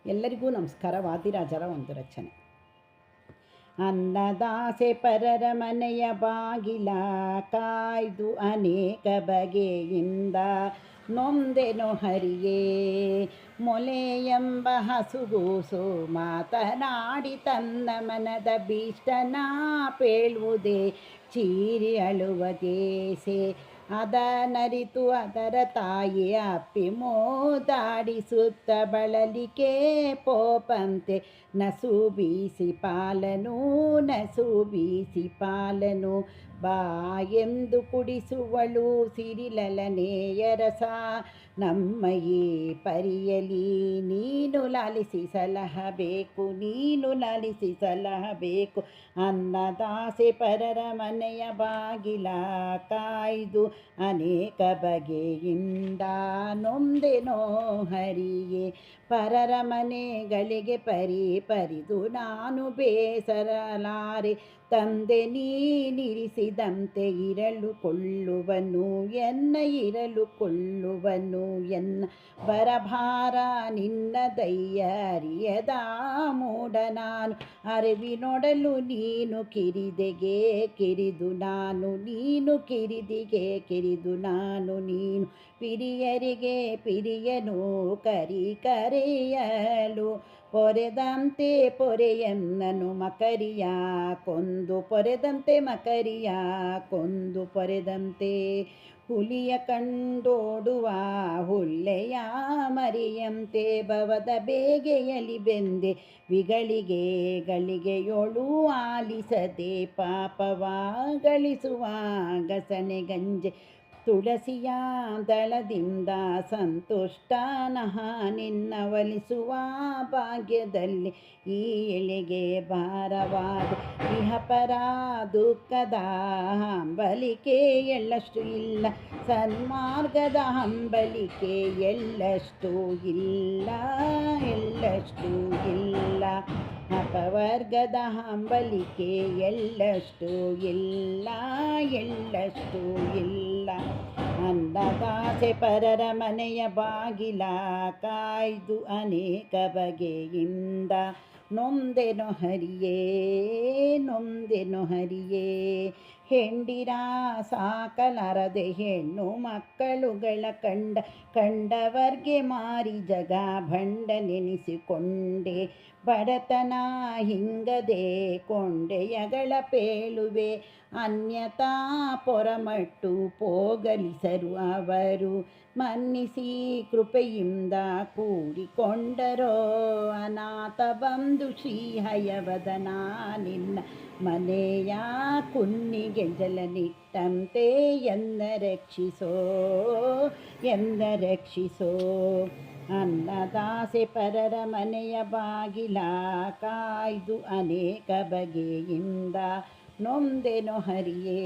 ಎಲ್ಲರಿಗೂ ನಮಸ್ಕಾರ. ವಾದಿರಾಜರ ಒಂದು ರಚನೆ. ಅನ್ನದಾಸೆ ಪರರ ಮನೆಯ ಬಾಗಿಲ ಕಾಯ್ದು ಅನೇಕ ಬಗೆಯಿಂದ ನೊಂದೆನೋ ಹರಿಯೇ. ಮೊಲೆ ಎಂಬ ಹಸುಗೂಸು ಮಾತನಾಡಿ ತನ್ನ ಮನದ ಭೀಷ್ಟನ ಪೇಳುವುದೇ ಚೀರಿ ಅಳುವದೇಸೆ. ಅದನರಿತು ಅದರ ತಾಯಿ ಅಪ್ಪಿ ಮೋದಾಡಿಸುತ್ತ ಬಳಲಿಕೆ ಪೋಪಂತೆ ನಸು ಬೀಸಿ ಪಾಲನು ಬಾ ಎಂದು ಕುಡಿಸುವಳು ಸಿರಿಲಲನೆಯ ರಸ. ನಮ್ಮ ಈ ಪರಿಯಲಿ ನೀನು ಲಾಲಿಸಿ ಸಲಹಬೇಕು ಅನ್ನದಾಸೆ ಪರರ ಮನೆಯ ಬಾಗಿಲ ಕಾಯ್ದು ಅನೇಕ ಬಗೆಯಿಂದ ನೊಂದೆನೋ ಹರಿಯೇ. ಪರರ ಮನೆಗಳಿಗೆ ಪರಿದು ನಾನು ಬೇಸರಲಾರೆ. ತಂದೆ ನೀನಿರಿಸಿದಂತೆ ಇರಲು ಕೊಳ್ಳುವನು ಎನ್ನ ಬರಭಾರ ನಿನ್ನದಯ್ಯ ಅರಿಯದ ಮೂಢ ನಾನು. ಅರಿವಿನೊಡಲು ನೀನು ಕಿರಿದೆಗೆ ಕಿರಿದು ನಾನು ನೀನು ಪಿರಿಯರಿಗೆ ಪಿರಿಯನು ಕರೆಯಲು ಪೊರೆದಂತೆ ಪೊರೆಯನ್ನನು ಮಕರಿಯ ಕೊಂದು ಪೊರೆದಂತೆ ಹುಲಿಯ ಕಂಡೋಡುವ ಹುಲ್ಲೆಯ ಮರಿಯಂತೆ ಭವದ ಬೇಗೆಯಲಿ ಬೆಂದೆ ಗಳಿಗೆಯೊಳು ಆಲಿಸದೆ ಪಾಪವ ಗಳಿಸುವ ಗಸನೆ ಗಂಜೆ. ತುಳಸಿಯ ದಳದಿಂದ ಸಂತುಷ್ಟನಃ ನಿನ್ನ ಒಲಿಸುವ ಭಾಗ್ಯದಲ್ಲಿ ಈ ಎಳೆಗೆ ಭಾರವಾದ ಇಹಪರ ದುಃಖದ ಹಂಬಲಿಕೆ ಎಳ್ಳಷ್ಟು ಇಲ್ಲ. ಸನ್ಮಾರ್ಗದ ಹಂಬಲಿಕೆ ಎಳ್ಳಷ್ಟು ಇಲ್ಲ. ಅಪವರ್ಗದ ಹಂಬಲಿಕೆ ಎಳ್ಳಷ್ಟು ಇಲ್ಲ. ಅನ್ನದಾಸೆ ಪರರ ಮನೆಯ ಬಾಗಿಲ ಕಾಯ್ದು ಅನೇಕ ಬಗೆಯಿಂದ ನೊಂದೆನೋ ಹರಿಯೇ. ಹೆಂಡಿರ ಸಾಕಲಾರದೆ ಹೆಣ್ಣು ಮಕ್ಕಳುಗಳ ಕಂಡವರ್ಗೆ ಮಾರಿ ಜಗ ಭಂಡ ನೆನೆಸಿಕೊಂಡೆ. ಬಡತನ ಹಿಂಗದೆ ಕೊಂಡೆಯಗಳ ಪೇಳುವೆ ಅನ್ಯತಾ ಪೊರಮಟ್ಟು ಪೋಗಲಿಸರು ಅವರು. ಮನ್ನಿಸಿ ಕೃಪೆಯಿಂದ ಕೂಡಿಕೊಂಡರೋ ಅನಾಥ ಬಂಧು ಶ್ರೀಹಯವದನ ನಿನ್ನ ಮನೆಯ ಕುನ್ನಿಗೆ ಜಲನಿಟ್ಟಂತೆ ಎಂದ ರಕ್ಷಿಸೋ. ಅನ್ನದಾಸೆ ಪರರ ಮನೆಯ ಬಾಗಿಲ ಕಾಯ್ದು ಅನೇಕ ಬಗೆಯಿಂದ ನೊಂದೆನೋ ಹರಿಯೇ.